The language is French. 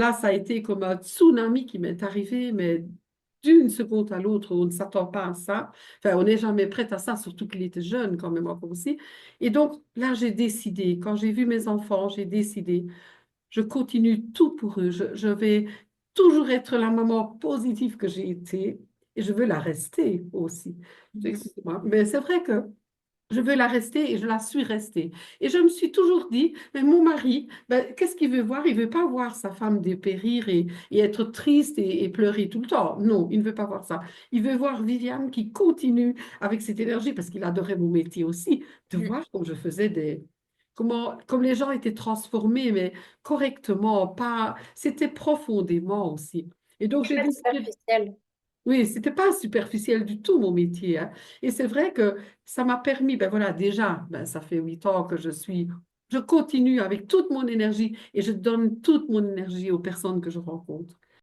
Là, ça a été comme un tsunami qui m'est arrivé, mais d'une seconde à l'autre, on ne s'attend pas à ça. Enfin, on n'est jamais prêt à ça, surtout qu'il était jeune quand même encore aussi. Et donc, là, j'ai décidé, quand j'ai vu mes enfants, j'ai décidé, je continue tout pour eux. Je vais toujours être la maman positive que j'ai été et je veux la rester aussi. Excusez-moi. Mais c'est vrai que je veux la rester et je la suis restée. Et je me suis toujours dit, mais mon mari, ben, qu'est-ce qu'il veut voir? Il veut pas voir sa femme dépérir et être triste et pleurer tout le temps. Non, il ne veut pas voir ça. Il veut voir Viviane qui continue avec cette énergie, parce qu'il adorait mon métier aussi, de Mm. voir comme je faisais des... Comment, comme les gens étaient transformés, mais correctement, pas... C'était profondément aussi. Et donc, j'ai Pas décidé superficielle. oui, c'était pas superficiel du tout mon métier, hein. Et c'est vrai que ça m'a permis, ben voilà, déjà, ben ça fait 8 ans que je continue avec toute mon énergie et je donne toute mon énergie aux personnes que je rencontre.